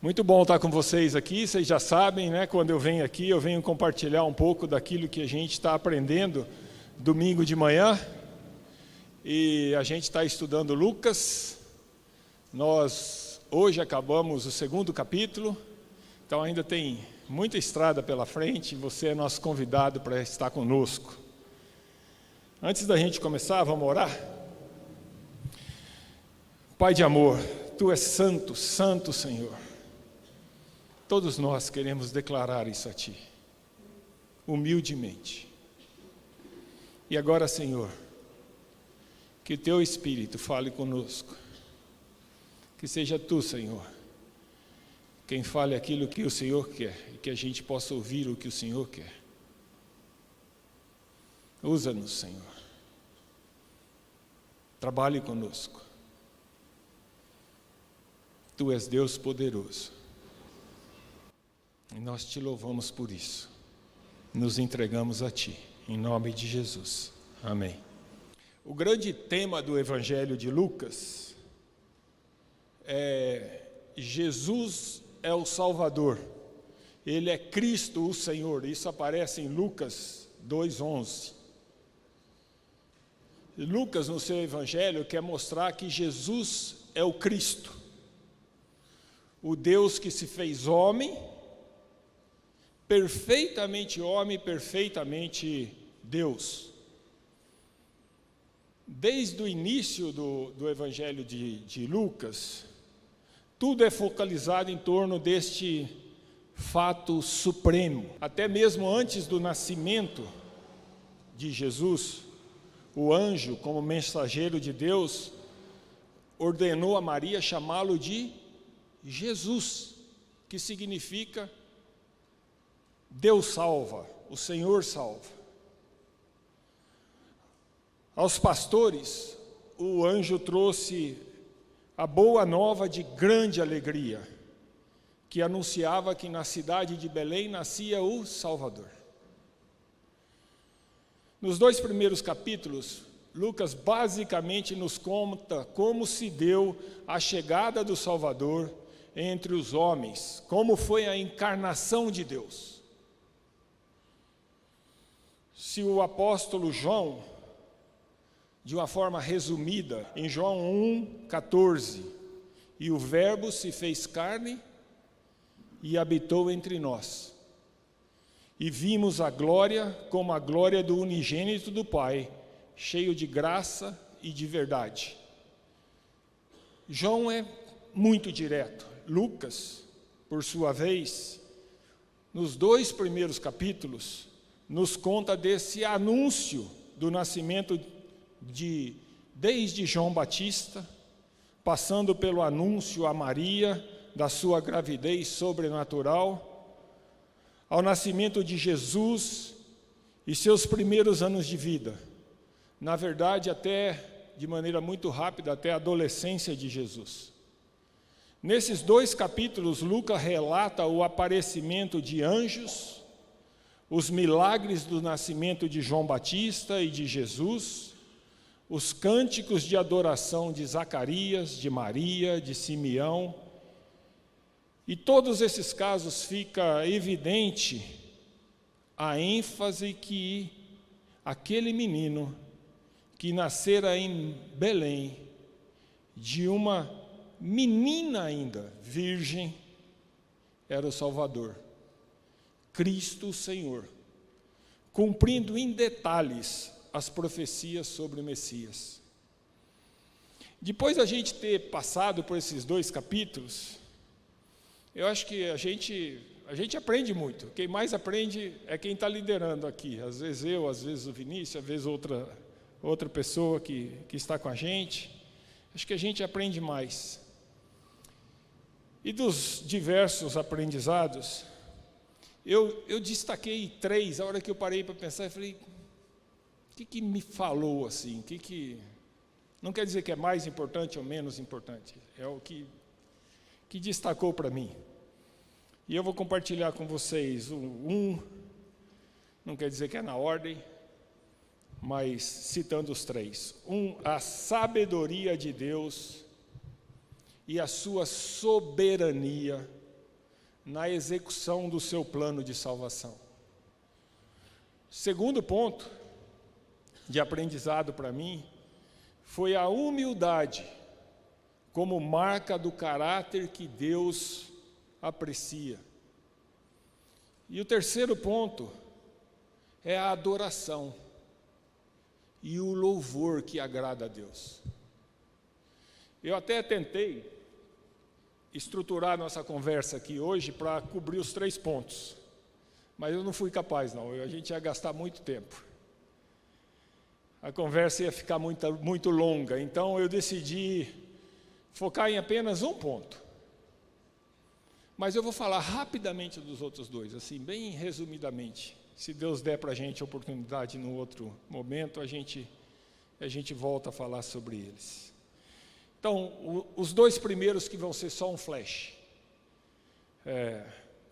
Muito bom estar com vocês aqui. Vocês já sabem, né? Quando eu venho aqui, eu venho compartilhar um pouco daquilo que a gente está aprendendo domingo de manhã. E a gente está estudando Lucas. Nós hoje acabamos o 2º capítulo, então ainda tem muita estrada pela frente. Você é nosso convidado para estar conosco. Antes da gente começar, vamos orar? Pai de amor, Tu és santo, santo Senhor. Todos nós queremos declarar isso a Ti, humildemente. E agora, Senhor, que Teu Espírito fale conosco. Que seja Tu, Senhor, quem fale aquilo que o Senhor quer, e que a gente possa ouvir o que o Senhor quer. Usa-nos, Senhor. Trabalhe conosco. Tu és Deus poderoso. E nós Te louvamos por isso. Nos entregamos a Ti, em nome de Jesus. Amém. O grande tema do Evangelho de Lucas é Jesus é o Salvador. Ele é Cristo o Senhor. Isso aparece em Lucas 2:11. Lucas, no seu Evangelho, quer mostrar que Jesus é o Cristo, o Deus que se fez homem, perfeitamente Deus. Desde o início do Evangelho de Lucas, tudo é focalizado em torno deste fato supremo. Até mesmo antes do nascimento de Jesus, o anjo, como mensageiro de Deus, ordenou a Maria chamá-lo de Jesus, que significa Deus salva, o Senhor salva. Aos pastores, o anjo trouxe a boa nova de grande alegria, que anunciava que na cidade de Belém nascia o Salvador. Nos 2 primeiros capítulos, Lucas basicamente nos conta como se deu a chegada do Salvador entre os homens, como foi a encarnação de Deus. Se o apóstolo João, de uma forma resumida, em João 1:14, e o Verbo se fez carne e habitou entre nós, e vimos a glória como a glória do unigênito do Pai, cheio de graça e de verdade. João é muito direto. Lucas, por sua vez, nos 2 primeiros capítulos, nos conta desse anúncio do nascimento desde João Batista, passando pelo anúncio a Maria da sua gravidez sobrenatural, ao nascimento de Jesus e seus primeiros anos de vida. Na verdade, até de maneira muito rápida, até a adolescência de Jesus. Nesses 2 capítulos, Lucas relata o aparecimento de anjos, os milagres do nascimento de João Batista e de Jesus, os cânticos de adoração de Zacarias, de Maria, de Simeão. E todos esses casos fica evidente a ênfase que aquele menino que nascera em Belém, de uma menina ainda, virgem, era o Salvador, Cristo o Senhor, cumprindo em detalhes as profecias sobre o Messias. Depois da gente ter passado por esses 2 capítulos, eu acho que a gente aprende muito. Quem mais aprende é quem está liderando aqui. Às vezes eu, às vezes o Vinícius, às vezes outra pessoa que está com a gente. Acho que a gente aprende mais. E dos diversos aprendizados, eu destaquei 3. A hora que eu parei para pensar, eu falei, o que me falou assim? Não quer dizer que é mais importante ou menos importante, é o que destacou para mim. E eu vou compartilhar com vocês não quer dizer que é na ordem, mas citando os 3. A sabedoria de Deus e a sua soberania na execução do seu plano de salvação. Segundo ponto de aprendizado para mim foi a humildade como marca do caráter que Deus aprecia. E o terceiro ponto é a adoração e o louvor que agrada a Deus. Eu até tentei estruturar nossa conversa aqui hoje para cobrir os 3 pontos, mas eu não fui capaz não, a gente ia gastar muito tempo. A conversa ia ficar muito longa, então eu decidi focar em apenas um ponto. Mas eu vou falar rapidamente dos outros 2, assim, bem resumidamente. Se Deus der para a gente a oportunidade no outro momento, a gente volta a falar sobre eles. Então, os 2 primeiros que vão ser só um flash.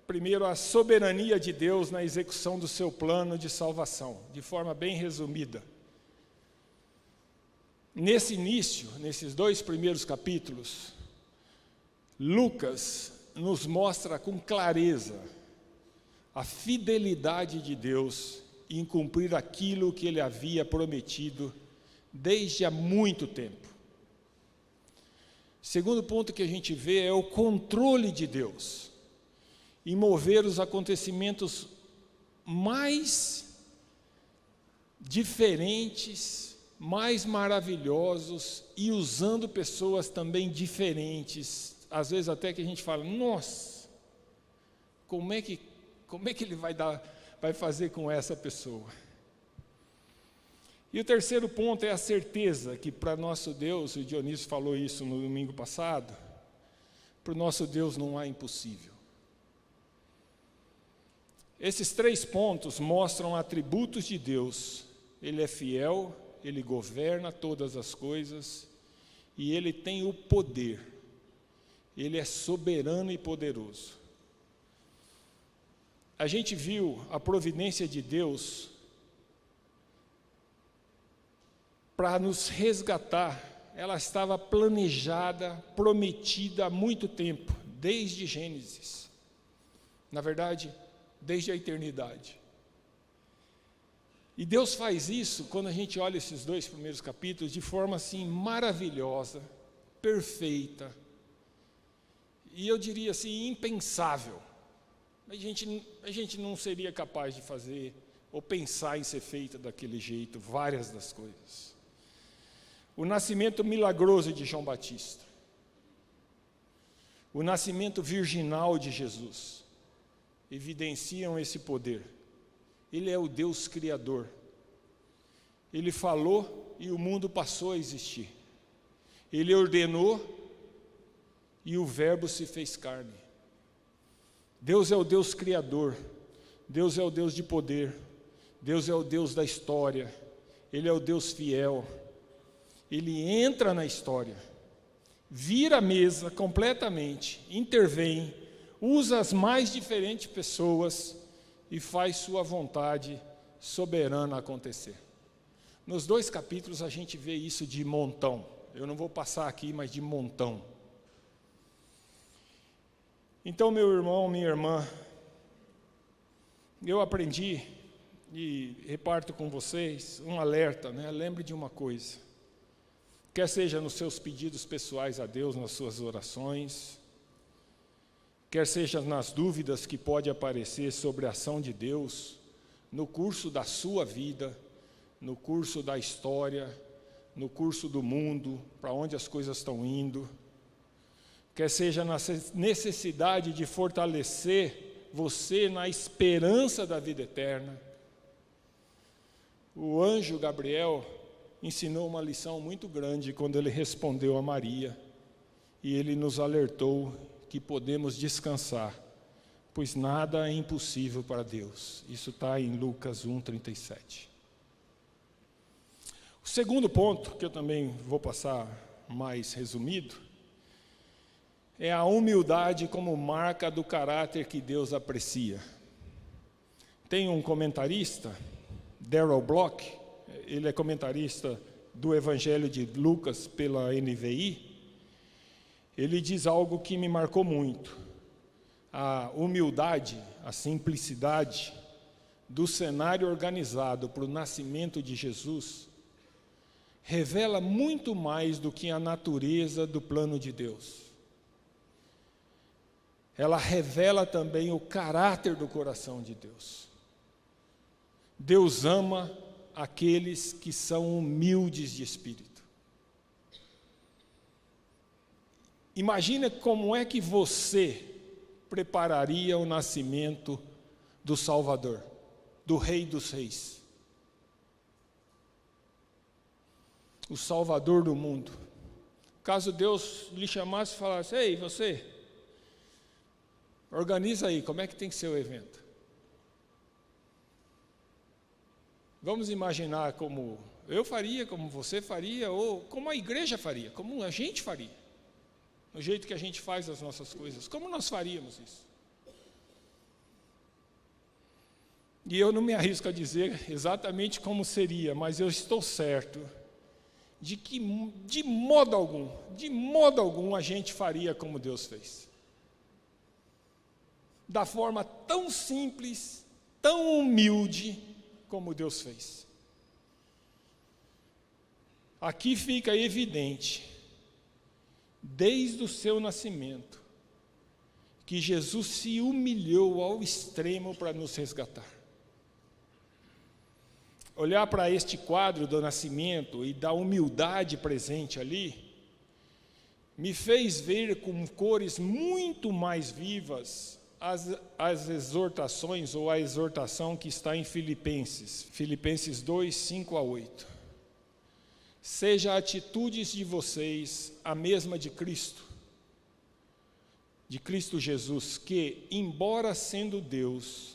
Primeiro, a soberania de Deus na execução do seu plano de salvação, de forma bem resumida. Nesse início, nesses 2 primeiros capítulos, Lucas nos mostra com clareza a fidelidade de Deus em cumprir aquilo que Ele havia prometido desde há muito tempo. Segundo ponto que a gente vê é o controle de Deus em mover os acontecimentos mais diferentes, mais maravilhosos e usando pessoas também diferentes. Às vezes até que a gente fala, nossa, como é que ele vai fazer com essa pessoa? E o terceiro ponto é a certeza que para nosso Deus, o Dionísio falou isso no domingo passado, para o nosso Deus não há impossível. Esses 3 pontos mostram atributos de Deus. Ele é fiel, Ele governa todas as coisas e Ele tem o poder. Ele é soberano e poderoso. A gente viu a providência de Deus para nos resgatar. Ela estava planejada, prometida há muito tempo, desde Gênesis. Na verdade, desde a eternidade. E Deus faz isso quando a gente olha esses 2 primeiros capítulos de forma assim maravilhosa, perfeita, e eu diria assim, impensável. A gente não seria capaz de fazer ou pensar em ser feita daquele jeito, várias das coisas. O nascimento milagroso de João Batista, o nascimento virginal de Jesus, evidenciam esse poder. Ele é o Deus Criador. Ele falou e o mundo passou a existir. Ele ordenou e o Verbo se fez carne. Deus é o Deus Criador. Deus é o Deus de poder. Deus é o Deus da história. Ele é o Deus fiel. Ele entra na história, vira a mesa completamente, intervém, usa as mais diferentes pessoas e faz sua vontade soberana acontecer. Nos 2 capítulos a gente vê isso de montão. Eu não vou passar aqui, mas de montão. Então, meu irmão, minha irmã, eu aprendi e reparto com vocês um alerta, né? Lembre de uma coisa. Quer seja nos seus pedidos pessoais a Deus, nas suas orações, quer seja nas dúvidas que pode aparecer sobre a ação de Deus, no curso da sua vida, no curso da história, no curso do mundo, para onde as coisas estão indo, quer seja na necessidade de fortalecer você na esperança da vida eterna. O anjo Gabriel ensinou uma lição muito grande quando ele respondeu a Maria, e ele nos alertou que podemos descansar, pois nada é impossível para Deus. Isso está em Lucas 1:37. O segundo ponto, que eu também vou passar mais resumido, é a humildade como marca do caráter que Deus aprecia. Tem um comentarista, Darrell Block, ele é comentarista do Evangelho de Lucas pela NVI, ele diz algo que me marcou muito. a humildade, a simplicidade do cenário organizado para o nascimento de Jesus revela muito mais do que a natureza do plano de Deus. Ela revela também o caráter do coração de Deus. Deus ama aqueles que são humildes de espírito. Imagina como é que você prepararia o nascimento do Salvador, do Rei dos Reis, o Salvador do mundo. Caso Deus lhe chamasse e falasse: ei, você, organiza aí, como é que tem que ser o evento? Vamos imaginar como eu faria, como você faria, ou como a igreja faria, como a gente faria, no jeito que a gente faz as nossas coisas, como nós faríamos isso? E eu não me arrisco a dizer exatamente como seria, mas eu estou certo de que de modo algum a gente faria como Deus fez. Da forma tão simples, tão humilde como Deus fez. Aqui fica evidente, desde o seu nascimento, que Jesus se humilhou ao extremo para nos resgatar. Olhar para este quadro do nascimento e da humildade presente ali, me fez ver com cores muito mais vivas as exortações ou a exortação que está em Filipenses 2, 5 a 8. Seja a atitudes de vocês a mesma de Cristo Jesus, que, embora sendo Deus,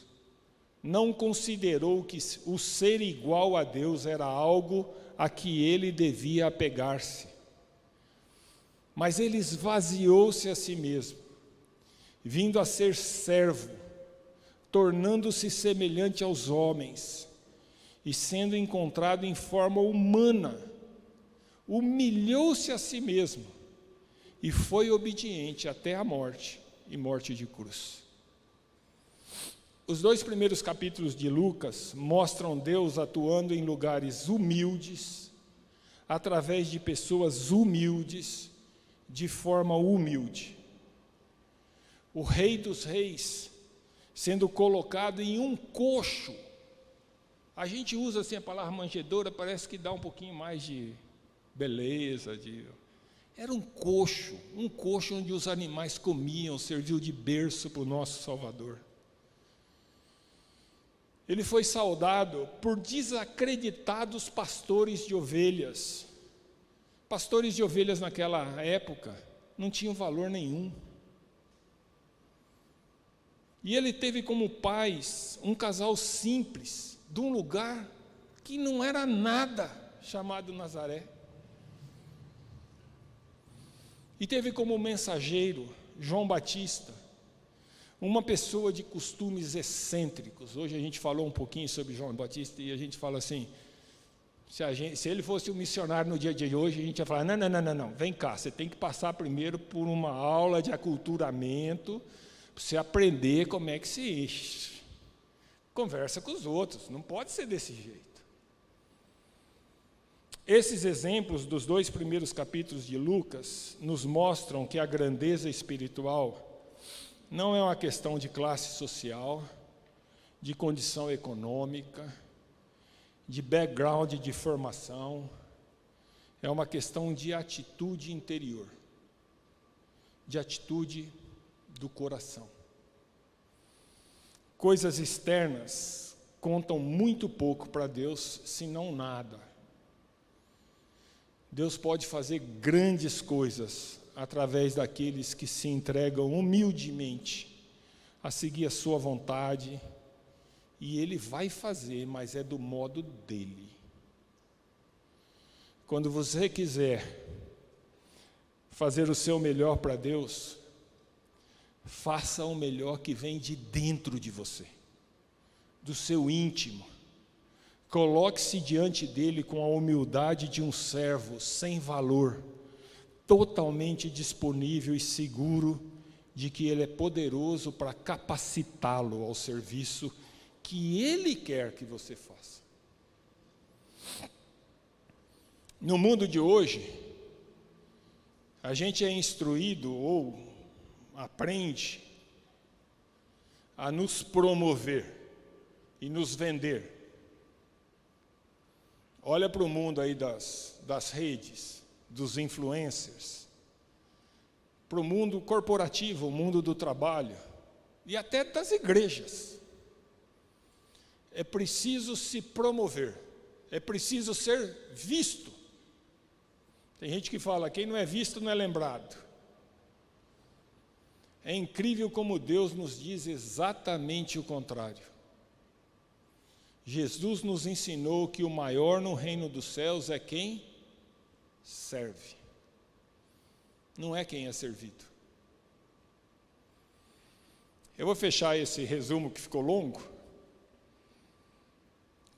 não considerou que o ser igual a Deus era algo a que ele devia apegar-se, mas ele esvaziou-se a si mesmo, vindo a ser servo, tornando-se semelhante aos homens, e sendo encontrado em forma humana, humilhou-se a si mesmo, e foi obediente até a morte, e morte de cruz. Os 2 primeiros capítulos de Lucas mostram Deus atuando em lugares humildes, através de pessoas humildes, de forma humilde. O Rei dos Reis sendo colocado em um coxo. A gente usa assim a palavra manjedoura, parece que dá um pouquinho mais de beleza. Era um coxo onde os animais comiam, serviu de berço para o nosso Salvador. Ele foi saudado por desacreditados pastores de ovelhas. Pastores de ovelhas naquela época não tinham valor nenhum. E ele teve como pais um casal simples, de um lugar que não era nada, chamado Nazaré. E teve como mensageiro João Batista, uma pessoa de costumes excêntricos. Hoje a gente falou um pouquinho sobre João Batista e a gente fala assim, se ele fosse um missionário no dia de hoje, a gente ia falar, não, vem cá, você tem que passar primeiro por uma aula de aculturamento, para você aprender como é que se conversa com os outros, não pode ser desse jeito. Esses exemplos dos 2 primeiros capítulos de Lucas nos mostram que a grandeza espiritual não é uma questão de classe social, de condição econômica, de background de formação, é uma questão de atitude interior, de atitude do coração. Coisas externas contam muito pouco para Deus, se não nada. Deus pode fazer grandes coisas através daqueles que se entregam humildemente a seguir a sua vontade, e Ele vai fazer, mas é do modo dEle. Quando você quiser fazer o seu melhor para Deus, faça o melhor que vem de dentro de você, do seu íntimo. Coloque-se diante dEle com a humildade de um servo sem valor, totalmente disponível e seguro de que Ele é poderoso para capacitá-lo ao serviço que Ele quer que você faça. No mundo de hoje, a gente é instruído ou aprende a nos promover e nos vender. Olha para o mundo aí das redes, dos influencers, para o mundo corporativo, o mundo do trabalho e até das igrejas. É preciso se promover, é preciso ser visto. Tem gente que fala, quem não é visto não é lembrado. É incrível como Deus nos diz exatamente o contrário. Jesus nos ensinou que o maior no reino dos céus é quem serve, não é quem é servido. Eu vou fechar esse resumo que ficou longo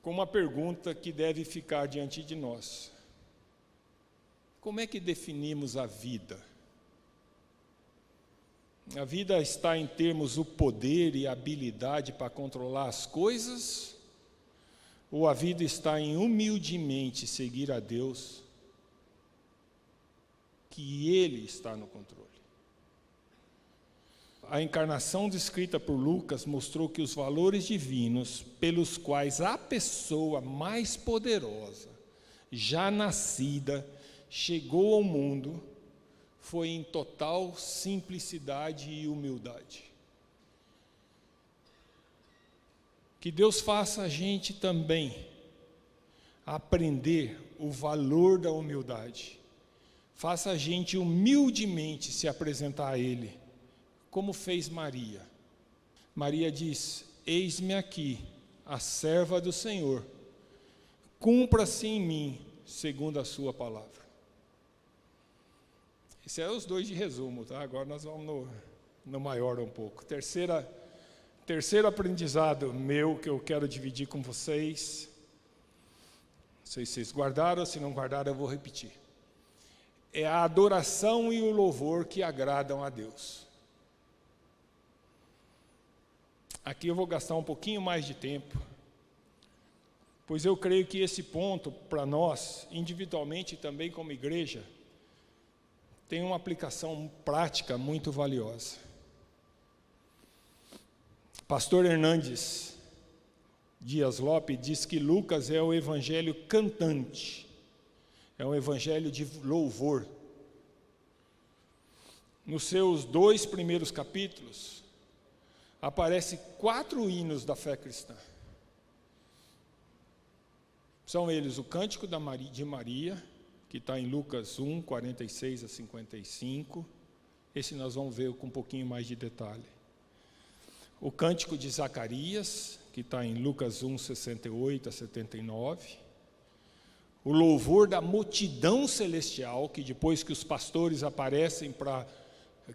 com uma pergunta que deve ficar diante de nós. Como é que definimos a vida? A vida está em termos o poder e a habilidade para controlar as coisas? Ou a vida está em humildemente seguir a Deus, que Ele está no controle? A encarnação descrita por Lucas mostrou que os valores divinos pelos quais a pessoa mais poderosa, já nascida, chegou ao mundo, foi em total simplicidade e humildade. Que Deus faça a gente também aprender o valor da humildade. Faça a gente humildemente se apresentar a Ele, como fez Maria. Maria diz, eis-me aqui, a serva do Senhor, cumpra-se em mim, segundo a sua palavra. Esses são os dois de resumo, tá? Agora nós vamos no maior um pouco. Terceiro aprendizado meu que eu quero dividir com vocês. Não sei se vocês guardaram, se não guardaram eu vou repetir. É a adoração e o louvor que agradam a Deus. Aqui eu vou gastar um pouquinho mais de tempo, pois eu creio que esse ponto, para nós, individualmente e também como igreja, tem uma aplicação prática muito valiosa. Pastor Hernandes Dias Lopes diz que Lucas é o evangelho cantante, é um evangelho de louvor. Nos seus 2 primeiros capítulos, aparecem 4 hinos da fé cristã. São eles o Cântico de Maria, que está em Lucas 1, 46 a 55. Esse nós vamos ver com um pouquinho mais de detalhe. O Cântico de Zacarias, que está em Lucas 1, 68 a 79. O louvor da multidão celestial, que depois que os pastores aparecem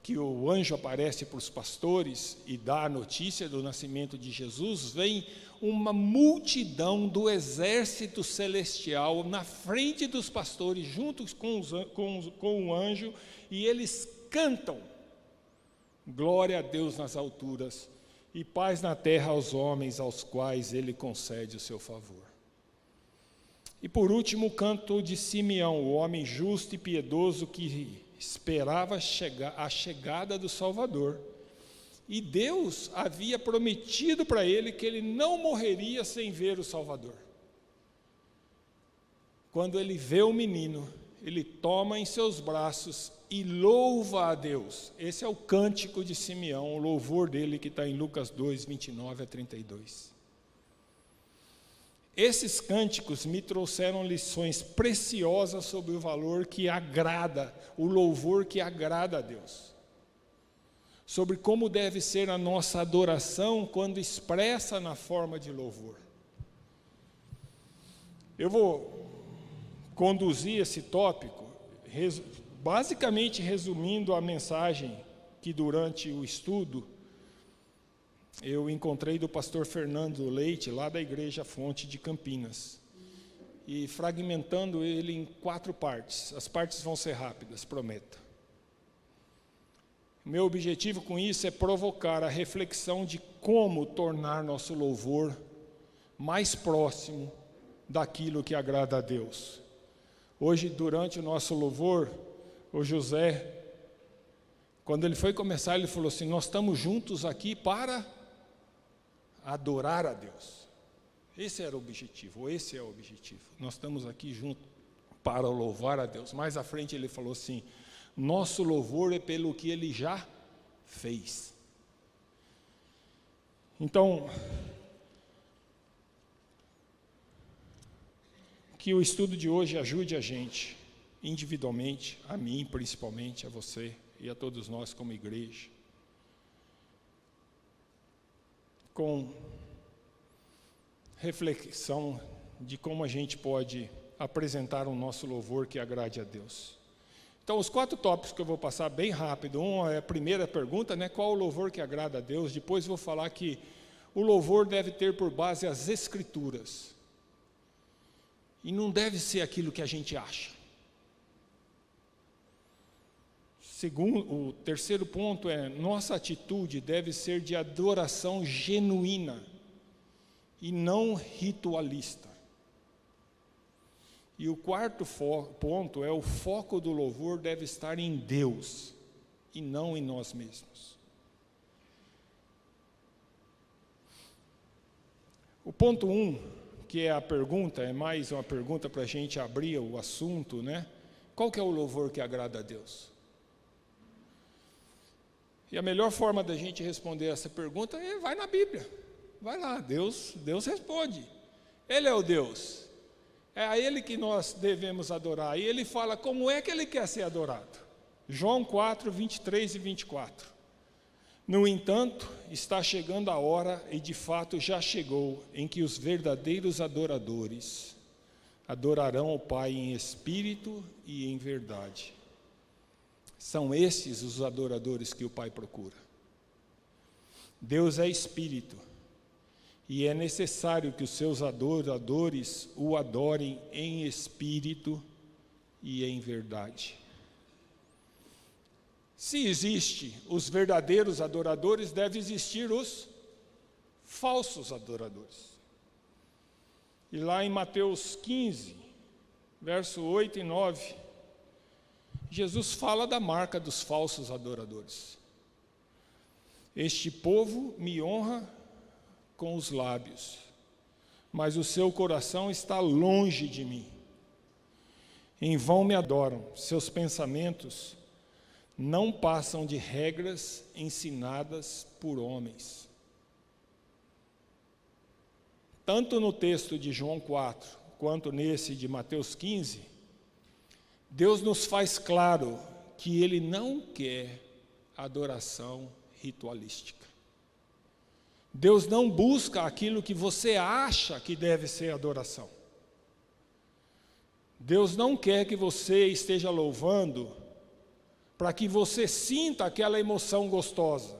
que o anjo aparece para os pastores e dá a notícia do nascimento de Jesus, vem uma multidão do exército celestial na frente dos pastores, juntos com o anjo, e eles cantam, glória a Deus nas alturas, e paz na terra aos homens aos quais Ele concede o seu favor. E por último, o canto de Simeão, o homem justo e piedoso que esperava a chegada do Salvador. E Deus havia prometido para ele que ele não morreria sem ver o Salvador. Quando ele vê o menino, ele toma em seus braços e louva a Deus. Esse é o cântico de Simeão, o louvor dele que está em Lucas 2, 29 a 32. Esses cânticos me trouxeram lições preciosas sobre o valor que agrada, o louvor que agrada a Deus. Sobre como deve ser a nossa adoração quando expressa na forma de louvor. Eu vou conduzir esse tópico, basicamente resumindo a mensagem que durante o estudo eu encontrei do pastor Fernando Leite, lá da Igreja Fonte de Campinas, e fragmentando ele em 4 partes. As partes vão ser rápidas, prometo. O meu objetivo com isso é provocar a reflexão de como tornar nosso louvor mais próximo daquilo que agrada a Deus. Hoje, durante o nosso louvor, o José, quando ele foi começar, ele falou assim: nós estamos juntos aqui para adorar a Deus. Esse era o objetivo, ou esse é o objetivo. Nós estamos aqui juntos para louvar a Deus. Mais à frente ele falou assim: nosso louvor é pelo que Ele já fez. Então, que o estudo de hoje ajude a gente, individualmente, a mim principalmente, a você e a todos nós como igreja, com reflexão de como a gente pode apresentar o nosso louvor que agrade a Deus. Então, os 4 tópicos que eu vou passar bem rápido. É a primeira pergunta, né? Qual o louvor que agrada a Deus? Depois vou falar que o louvor deve ter por base as Escrituras. E não deve ser aquilo que a gente acha. O terceiro ponto é: nossa atitude deve ser de adoração genuína e não ritualista. E o quarto ponto é: o foco do louvor deve estar em Deus e não em nós mesmos. O ponto 1, que é a pergunta, é mais uma pergunta para a gente abrir o assunto, né? Qual que é o louvor que agrada a Deus? E a melhor forma da gente responder essa pergunta é: vai na Bíblia, vai lá, Deus responde. Ele é o Deus. É a Ele que nós devemos adorar. E Ele fala como é que Ele quer ser adorado. João 4, 23 e 24. No entanto, está chegando a hora, e de fato já chegou, em que os verdadeiros adoradores adorarão o Pai em espírito e em verdade. São esses os adoradores que o Pai procura. Deus é espírito. E é necessário que os seus adoradores o adorem em espírito e em verdade. Se existe os verdadeiros adoradores, deve existir os falsos adoradores. E lá em Mateus 15, verso 8 e 9, Jesus fala da marca dos falsos adoradores. Este povo me honra com os lábios, mas o seu coração está longe de mim. Em vão me adoram, seus pensamentos não passam de regras ensinadas por homens. Tanto no texto de João 4, quanto nesse de Mateus 15, Deus nos faz claro que Ele não quer adoração ritualística. Deus não busca aquilo que você acha que deve ser adoração. Deus não quer que você esteja louvando para que você sinta aquela emoção gostosa.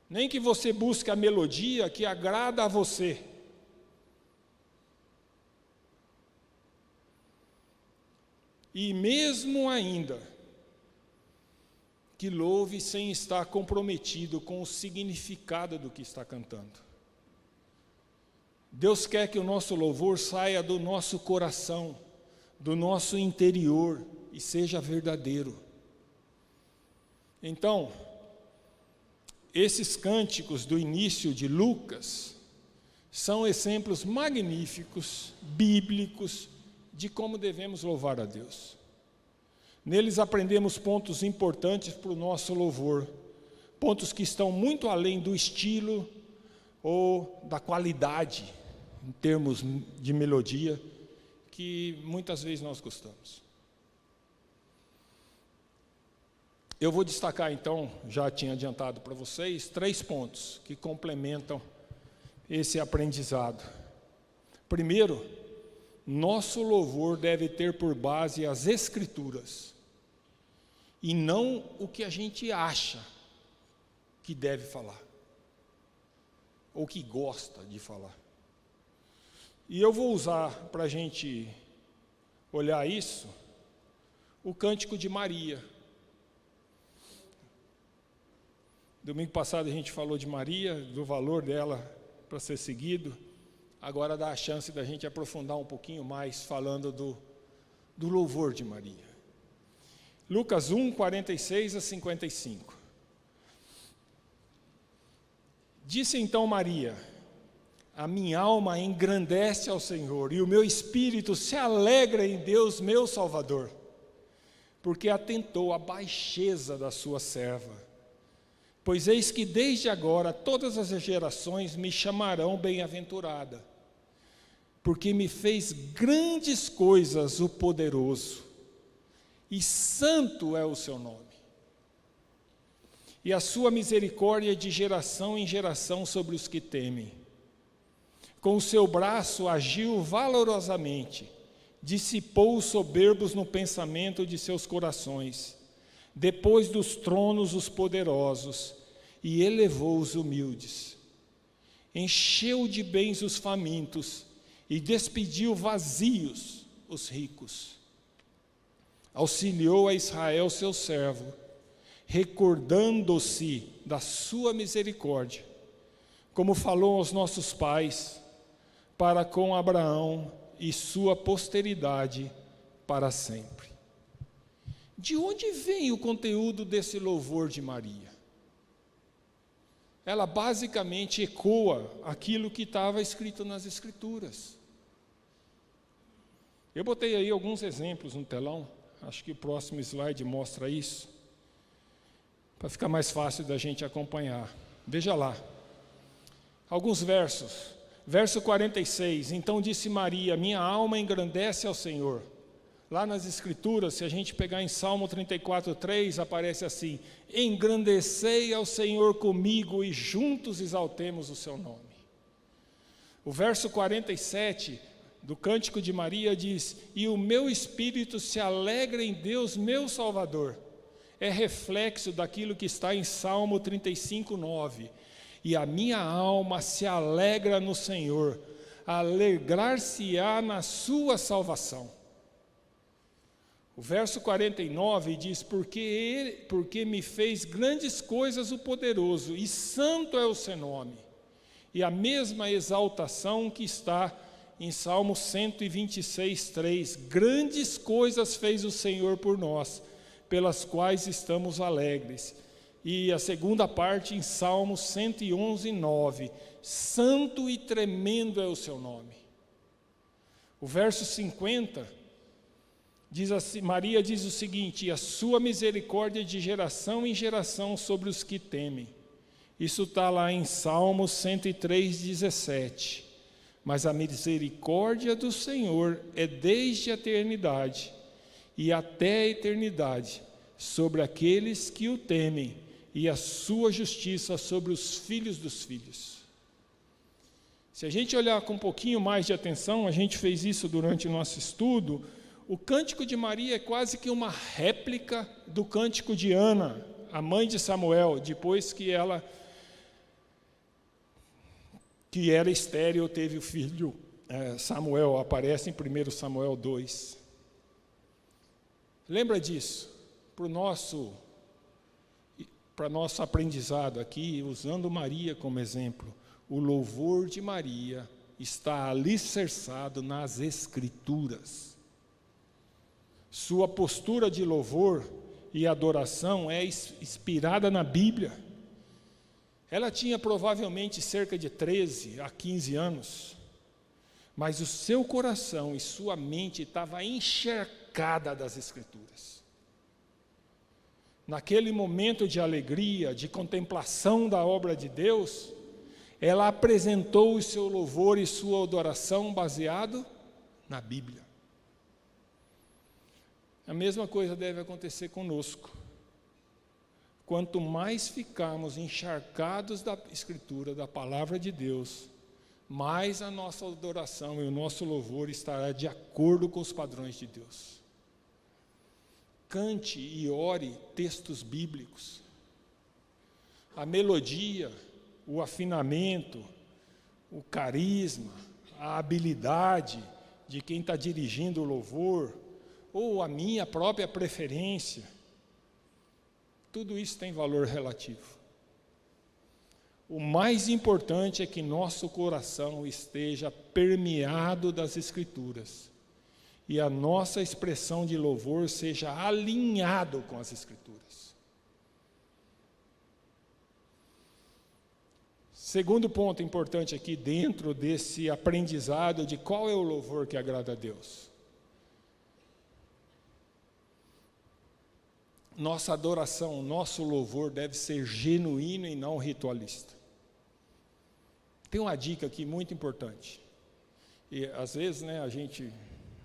Nem que você busque a melodia que agrada a você. E mesmo ainda, que louve sem estar comprometido com o significado do que está cantando. Deus quer que o nosso louvor saia do nosso coração, do nosso interior, e seja verdadeiro. Então, esses cânticos do início de Lucas são exemplos magníficos, bíblicos, de como devemos louvar a Deus. Neles aprendemos pontos importantes para o nosso louvor, pontos que estão muito além do estilo ou da qualidade, em termos de melodia, que muitas vezes nós gostamos. Eu vou destacar então, já tinha adiantado para vocês, 3 pontos que complementam esse aprendizado. Primeiro, nosso louvor deve ter por base as Escrituras, e não o que a gente acha que deve falar, ou que gosta de falar. E eu vou usar, para a gente olhar isso, o Cântico de Maria. Domingo passado a gente falou de Maria, do valor dela para ser seguido. Agora dá a chance da gente aprofundar um pouquinho mais, falando do louvor de Maria. Lucas 1, 46 a 55. Disse então Maria: a minha alma engrandece ao Senhor, e o meu espírito se alegra em Deus, meu Salvador, porque atentou à baixeza da sua serva. Pois eis que desde agora todas as gerações me chamarão bem-aventurada, porque me fez grandes coisas o poderoso, e santo é o seu nome. E a sua misericórdia de geração em geração sobre os que temem. Com o seu braço agiu valorosamente, dissipou os soberbos no pensamento de seus corações, depois dos tronos os poderosos, e elevou os humildes. Encheu de bens os famintos, e despediu vazios os ricos. Auxiliou a Israel seu servo, recordando-se da sua misericórdia, como falou aos nossos pais, para com Abraão e sua posteridade para sempre. De onde vem o conteúdo desse louvor de Maria? Ela basicamente ecoa aquilo que estava escrito nas Escrituras. Eu botei aí alguns exemplos no telão, acho que o próximo slide mostra isso, para ficar mais fácil da gente acompanhar. Veja lá, alguns versos. Verso 46, então disse Maria: minha alma engrandece ao Senhor. Lá nas Escrituras, se a gente pegar em Salmo 34:3, aparece assim: engrandecei ao Senhor comigo e juntos exaltemos o seu nome. O verso 47 do Cântico de Maria diz: e o meu espírito se alegra em Deus, meu Salvador. É reflexo daquilo que está em Salmo 35:9. E a minha alma se alegra no Senhor, alegrar-se-á na sua salvação. O verso 49 diz: porque me fez grandes coisas o poderoso, e santo é o seu nome. E a mesma exaltação que está em Salmo 126:3, grandes coisas fez o Senhor por nós, pelas quais estamos alegres. E a segunda parte em Salmo 111:9, santo e tremendo é o seu nome. O verso 50 diz assim, Maria diz o seguinte: e a sua misericórdia de geração em geração sobre os que temem. Isso está lá em Salmo 103:17. Mas a misericórdia do Senhor é desde a eternidade e até a eternidade sobre aqueles que o temem, e a sua justiça sobre os filhos dos filhos. Se a gente olhar com um pouquinho mais de atenção, a gente fez isso durante o nosso estudo, o Cântico de Maria é quase que uma réplica do Cântico de Ana, a mãe de Samuel, depois que ela, que era estéril, teve o filho Samuel, aparece em 1 Samuel 2. Lembra disso? Para nosso aprendizado aqui, usando Maria como exemplo, o louvor de Maria está alicerçado nas Escrituras. Sua postura de louvor e adoração é inspirada na Bíblia. Ela tinha provavelmente cerca de 13 a 15 anos, mas o seu coração e sua mente estava encharcada das Escrituras. Naquele momento de alegria, de contemplação da obra de Deus, ela apresentou o seu louvor e sua adoração baseado na Bíblia. A mesma coisa deve acontecer conosco. Quanto mais ficarmos encharcados da Escritura, da Palavra de Deus, mais a nossa adoração e o nosso louvor estará de acordo com os padrões de Deus. Cante e ore textos bíblicos. A melodia, o afinamento, o carisma, a habilidade de quem está dirigindo o louvor, ou a minha própria preferência, tudo isso tem valor relativo. O mais importante é que nosso coração esteja permeado das Escrituras e a nossa expressão de louvor seja alinhado com as Escrituras. Segundo ponto importante aqui dentro desse aprendizado de qual é o louvor que agrada a Deus. Nossa adoração, nosso louvor deve ser genuíno e não ritualista. Tem uma dica aqui muito importante. E às vezes, a gente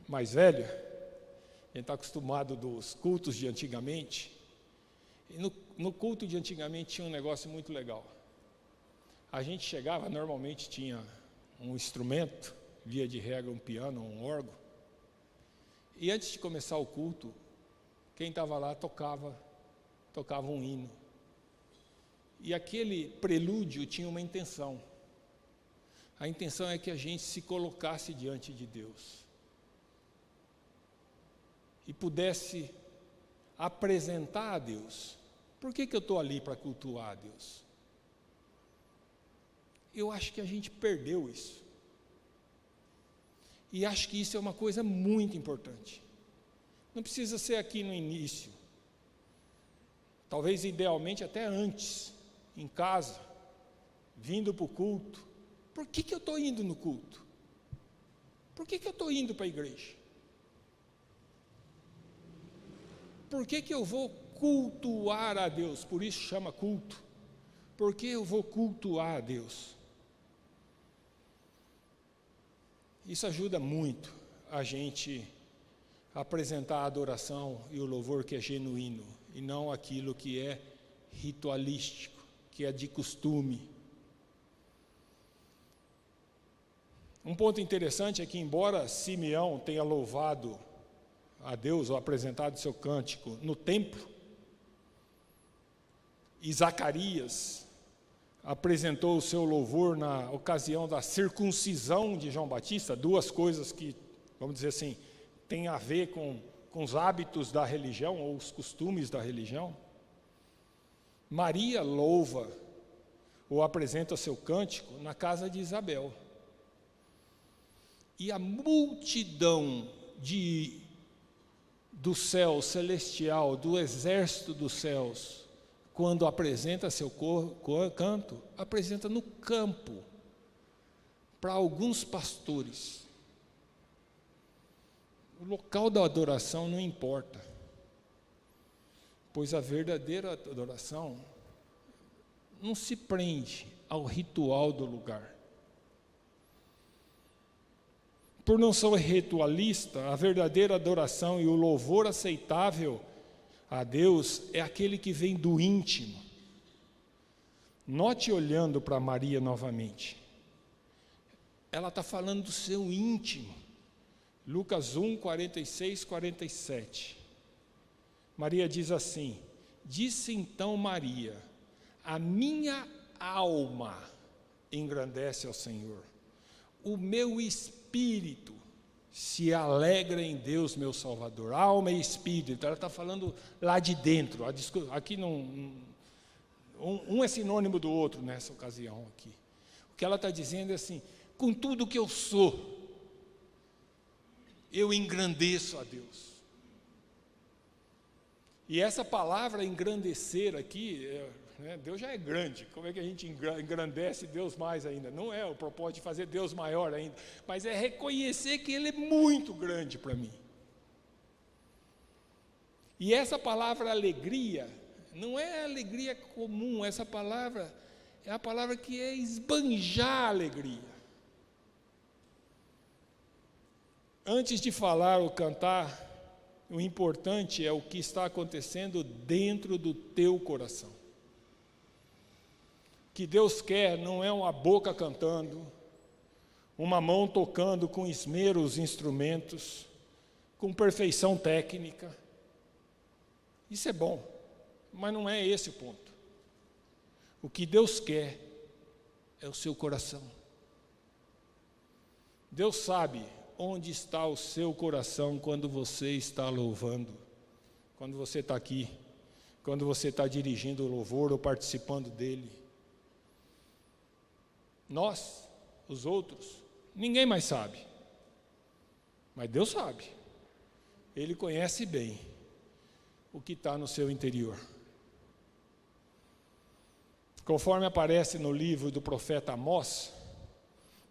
mais velho, a gente está acostumado dos cultos de antigamente. E no culto de antigamente tinha um negócio muito legal. A gente chegava, normalmente tinha um instrumento, via de regra um piano, um órgão. E antes de começar o culto, quem estava lá tocava um hino. E aquele prelúdio tinha uma intenção. A intenção é que a gente se colocasse diante de Deus e pudesse apresentar a Deus. Por que eu estou ali para cultuar a Deus? Eu acho que a gente perdeu isso. E acho que isso é uma coisa muito importante. Não precisa ser aqui no início. Talvez idealmente até antes, em casa, vindo para o culto. Por que eu estou indo no culto? Por que eu estou indo para a igreja? Por que eu vou cultuar a Deus? Por isso chama culto. Por que eu vou cultuar a Deus? Isso ajuda muito a gente apresentar a adoração e o louvor que é genuíno, e não aquilo que é ritualístico, que é de costume. Um ponto interessante é que, embora Simeão tenha louvado a Deus ou apresentado seu cântico no templo, e Zacarias apresentou o seu louvor na ocasião da circuncisão de João Batista, duas coisas que, vamos dizer assim, têm a ver com os hábitos da religião ou os costumes da religião. Maria louva ou apresenta seu cântico na casa de Isabel. E a multidão do céu celestial, do exército dos céus, quando apresenta seu canto, apresenta no campo, para alguns pastores. O local da adoração não importa, pois a verdadeira adoração não se prende ao ritual do lugar. Por não ser ritualista, a verdadeira adoração e o louvor aceitável a Deus é aquele que vem do íntimo. Note olhando para Maria novamente. Ela está falando do seu íntimo. Lucas 1, 46, 47. Maria diz assim: disse então Maria, a minha alma engrandece ao Senhor, o meu espírito se alegra em Deus meu Salvador. Alma e espírito, ela está falando lá de dentro. Aqui não, um é sinônimo do outro nessa ocasião aqui. O que ela está dizendo é assim: com tudo que eu sou, eu engrandeço a Deus. E essa palavra engrandecer aqui, Deus já é grande, como é que a gente engrandece Deus mais ainda? Não é o propósito de fazer Deus maior ainda, mas é reconhecer que Ele é muito grande para mim. E essa palavra alegria, não é alegria comum, essa palavra é a palavra que é esbanjar a alegria. Antes de falar ou cantar, o importante é o que está acontecendo dentro do teu coração. O que Deus quer não é uma boca cantando, uma mão tocando com esmero os instrumentos, com perfeição técnica. Isso é bom, mas não é esse o ponto. O que Deus quer é o seu coração. Deus sabe onde está o seu coração quando você está louvando, quando você está aqui, quando você está dirigindo o louvor ou participando dele. Nós, os outros, ninguém mais sabe. Mas Deus sabe. Ele conhece bem o que está no seu interior. Conforme aparece no livro do profeta Amós,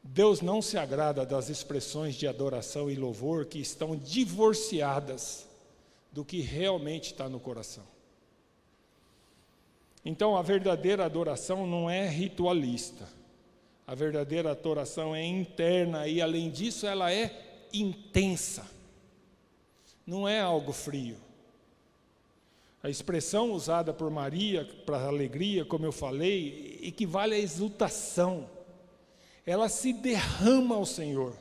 Deus não se agrada das expressões de adoração e louvor que estão divorciadas do que realmente está no coração. Então, a verdadeira adoração não é ritualista. A verdadeira adoração é interna e, além disso, ela é intensa. Não é algo frio. A expressão usada por Maria para alegria, como eu falei, equivale à exultação. Ela se derrama ao Senhor.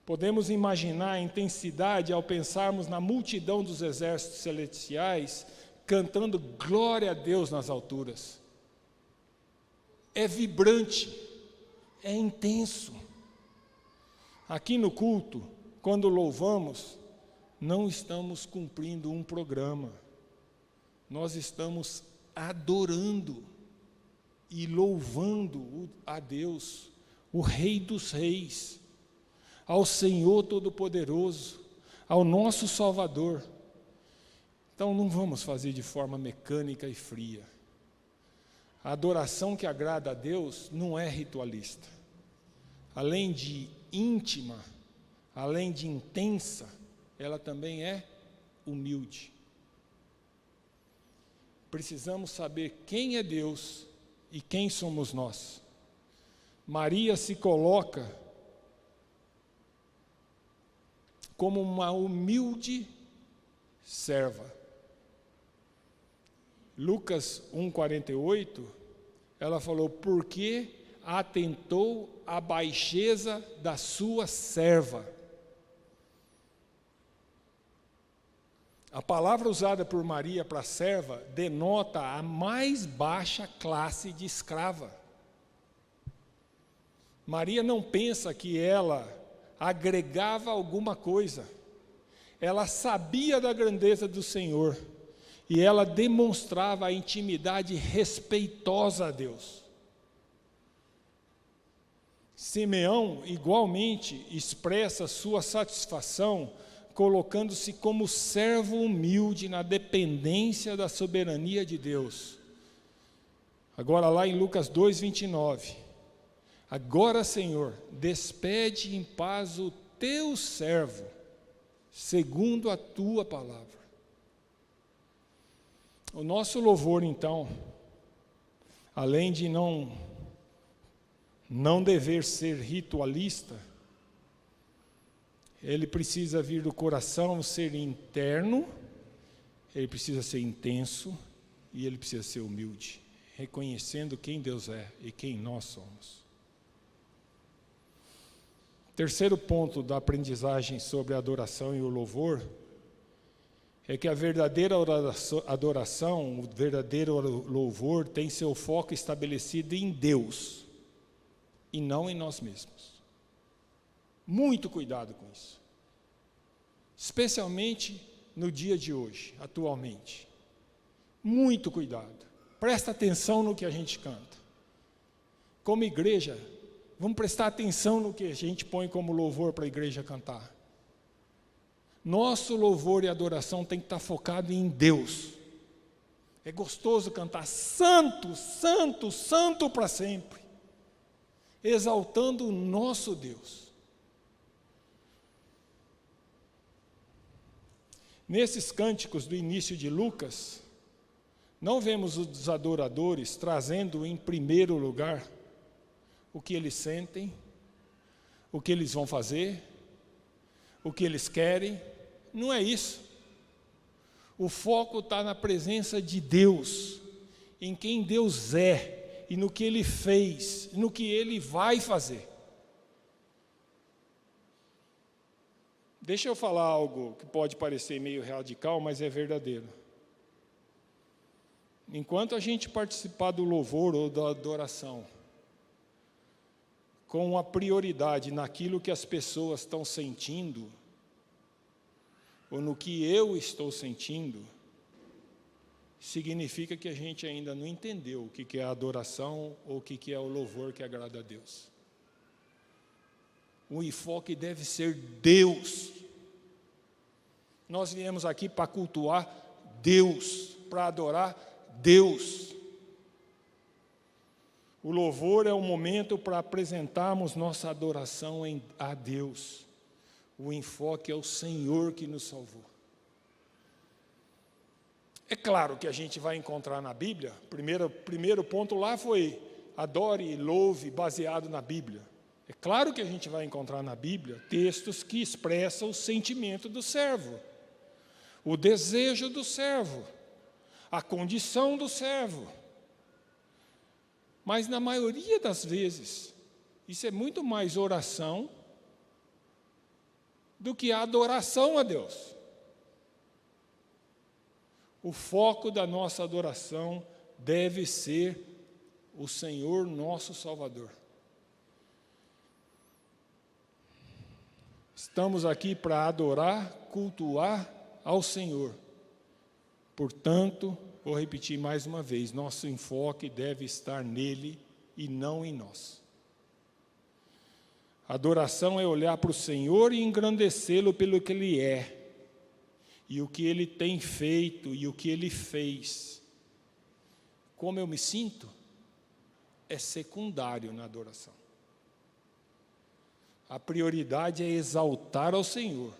Podemos imaginar a intensidade ao pensarmos na multidão dos exércitos celestiais cantando glória a Deus nas alturas. É vibrante, é intenso. Aqui no culto, quando louvamos, não estamos cumprindo um programa. Nós estamos adorando e louvando a Deus, o Rei dos Reis, ao Senhor Todo-Poderoso, ao nosso Salvador. Então não vamos fazer de forma mecânica e fria. A adoração que agrada a Deus não é ritualista. Além de íntima, além de intensa, ela também é humilde. Precisamos saber quem é Deus e quem somos nós. Maria se coloca como uma humilde serva. Lucas 1,48, ela falou, porque atentou à baixeza da sua serva. A palavra usada por Maria para serva denota a mais baixa classe de escrava. Maria não pensa que ela agregava alguma coisa. Ela sabia da grandeza do Senhor e ela demonstrava a intimidade respeitosa a Deus. Simeão, igualmente, expressa sua satisfação colocando-se como servo humilde na dependência da soberania de Deus. Agora lá em Lucas 2,29, agora, Senhor, despede em paz o teu servo, segundo a tua palavra. O nosso louvor, então, além de não dever ser ritualista, ele precisa vir do coração, ser interno, ele precisa ser intenso e ele precisa ser humilde, reconhecendo quem Deus é e quem nós somos. Terceiro ponto da aprendizagem sobre a adoração e o louvor é que a verdadeira adoração, o verdadeiro louvor tem seu foco estabelecido em Deus e não em nós mesmos. Muito cuidado com isso, especialmente no dia de hoje, atualmente. Muito cuidado, presta atenção no que a gente canta. Como igreja, vamos prestar atenção no que a gente põe como louvor para a igreja cantar. Nosso louvor e adoração tem que estar focado em Deus. É gostoso cantar santo, santo, santo para sempre, exaltando o nosso Deus. Nesses cânticos do início de Lucas, não vemos os adoradores trazendo em primeiro lugar o que eles sentem, o que eles vão fazer, o que eles querem. Não é isso. O foco está na presença de Deus, em quem Deus é, e no que Ele fez, no que Ele vai fazer. Deixa eu falar algo que pode parecer meio radical, mas é verdadeiro. Enquanto a gente participar do louvor ou da adoração, com a prioridade naquilo que as pessoas estão sentindo, ou no que eu estou sentindo, significa que a gente ainda não entendeu o que é a adoração ou o que é o louvor que agrada a Deus. O enfoque deve ser Deus. Nós viemos aqui para cultuar Deus, para adorar Deus. O louvor é o momento para apresentarmos nossa adoração a Deus. O enfoque é o Senhor que nos salvou. É claro que a gente vai encontrar na Bíblia, primeiro ponto lá foi adore e louve baseado na Bíblia. É claro que a gente vai encontrar na Bíblia textos que expressam o sentimento do servo, o desejo do servo, a condição do servo. Mas na maioria das vezes, isso é muito mais oração do que a adoração a Deus. O foco da nossa adoração deve ser o Senhor nosso Salvador. Estamos aqui para adorar, cultuar ao Senhor. Portanto, vou repetir mais uma vez, nosso enfoque deve estar nele e não em nós. Adoração é olhar para o Senhor e engrandecê-lo pelo que Ele é, e o que Ele tem feito, e o que Ele fez. Como eu me sinto, é secundário na adoração. A prioridade é exaltar ao Senhor,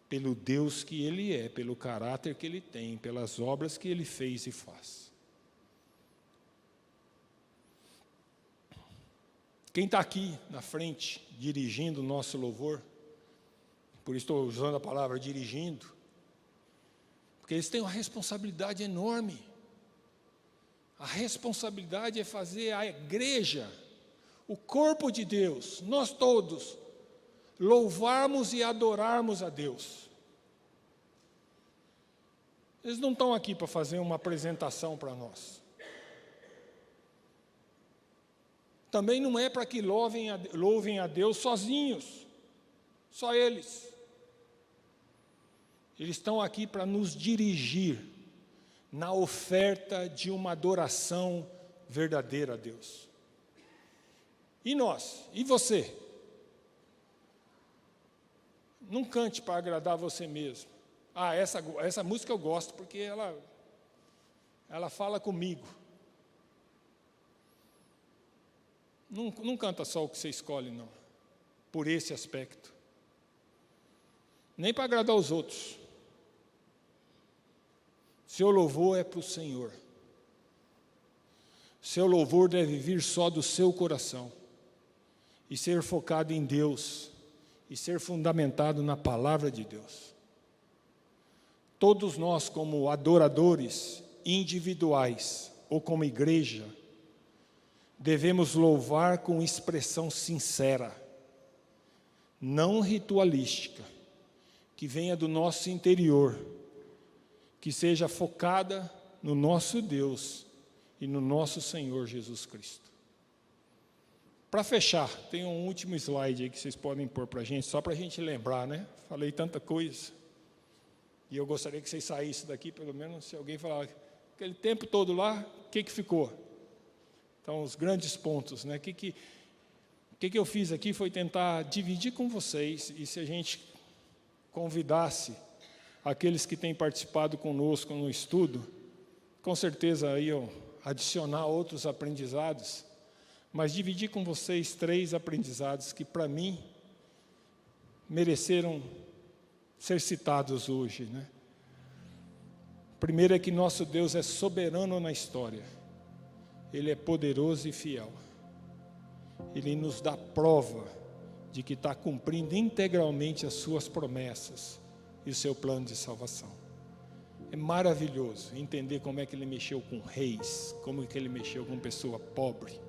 pelo Deus que Ele é, pelo caráter que Ele tem, pelas obras que Ele fez e faz. Quem está aqui na frente, dirigindo o nosso louvor, por isso estou usando a palavra dirigindo, porque eles têm uma responsabilidade enorme. A responsabilidade é fazer a igreja, o corpo de Deus, nós todos, louvarmos e adorarmos a Deus. Eles não estão aqui para fazer uma apresentação para nós. Também não é para que louvem a Deus sozinhos, só eles. Eles estão aqui para nos dirigir na oferta de uma adoração verdadeira a Deus. E nós? E você? Não cante para agradar você mesmo. Ah, essa música eu gosto porque ela fala comigo. Não canta só o que você escolhe, não. Por esse aspecto. Nem para agradar os outros. Seu louvor é para o Senhor. Seu louvor deve vir só do seu coração. E ser focado em Deus. E ser fundamentado na palavra de Deus. Todos nós, como adoradores individuais ou como igreja, devemos louvar com expressão sincera, não ritualística, que venha do nosso interior, que seja focada no nosso Deus e no nosso Senhor Jesus Cristo. Para fechar, tem um último slide aí que vocês podem pôr para a gente, só para a gente lembrar, né? Falei tanta coisa. E eu gostaria que vocês saíssem daqui, pelo menos, se alguém falar, aquele tempo todo lá, o que ficou? Então, os grandes pontos, né? O que eu fiz aqui foi tentar dividir com vocês, e se a gente convidasse aqueles que têm participado conosco no estudo, com certeza iam adicionar outros aprendizados, mas dividir com vocês 3 aprendizados que, para mim, mereceram ser citados hoje, né? Primeiro é que nosso Deus é soberano na história. Ele é poderoso e fiel. Ele nos dá prova de que está cumprindo integralmente as suas promessas e o seu plano de salvação. É maravilhoso entender como é que Ele mexeu com reis, como é que Ele mexeu com pessoa pobre,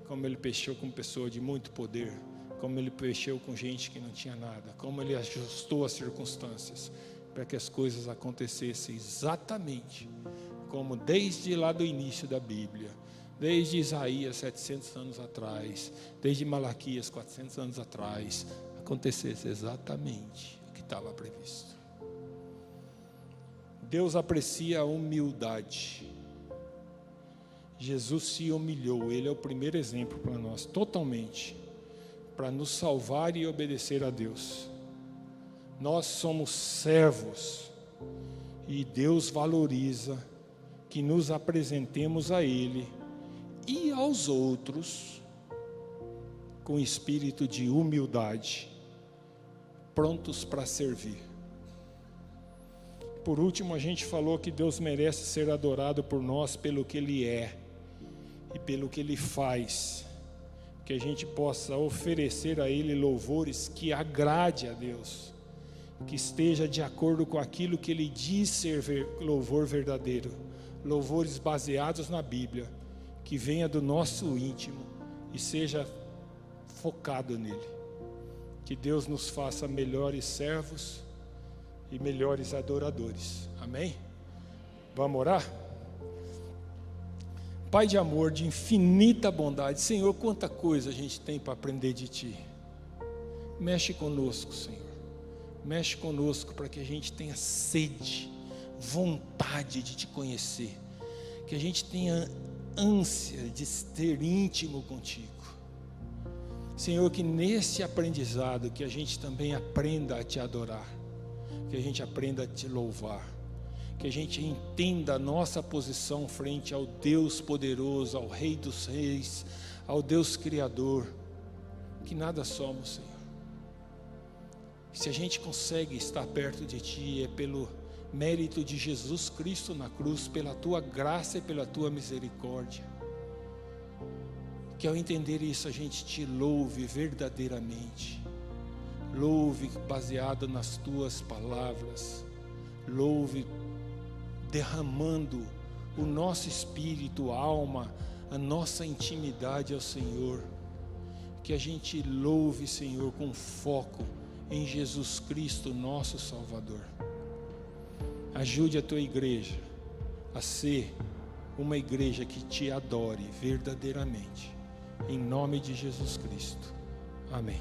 como Ele mexeu com pessoa de muito poder, como Ele mexeu com gente que não tinha nada, como Ele ajustou as circunstâncias para que as coisas acontecessem exatamente como desde lá do início da Bíblia, desde Isaías 700 anos atrás, desde Malaquias 400 anos atrás, acontecesse exatamente o que estava previsto. Deus aprecia a humildade. Jesus se humilhou, Ele é o primeiro exemplo para nós, totalmente, para nos salvar e obedecer a Deus. Nós somos servos, e Deus valoriza que nos apresentemos a Ele e aos outros com espírito de humildade, prontos para servir. Por último, a gente falou que Deus merece ser adorado por nós pelo que Ele é e pelo que Ele faz, que a gente possa oferecer a Ele louvores que agrade a Deus, que esteja de acordo com aquilo que Ele diz ser louvor verdadeiro, louvores baseados na Bíblia, que venha do nosso íntimo e seja focado nele. Que Deus nos faça melhores servos e melhores adoradores. Amém? Vamos orar? Pai de amor, de infinita bondade, Senhor, quanta coisa a gente tem para aprender de Ti. Mexe conosco, Senhor. Mexe conosco para que a gente tenha sede, vontade de Te conhecer. Que a gente tenha ânsia de ser íntimo contigo. Senhor, que nesse aprendizado que a gente também aprenda a Te adorar, que a gente aprenda a Te louvar, que a gente entenda a nossa posição frente ao Deus poderoso, ao Rei dos Reis, ao Deus Criador, que nada somos, Senhor. Se a gente consegue estar perto de Ti, é pelo mérito de Jesus Cristo na cruz, pela Tua graça e pela Tua misericórdia. Que ao entender isso a gente Te louve verdadeiramente, louve baseado nas Tuas palavras, louve derramando o nosso espírito, alma, a nossa intimidade ao Senhor. Que a gente louve, Senhor, com foco em Jesus Cristo, nosso Salvador. Ajude a Tua igreja a ser uma igreja que Te adore verdadeiramente. Em nome de Jesus Cristo. Amém.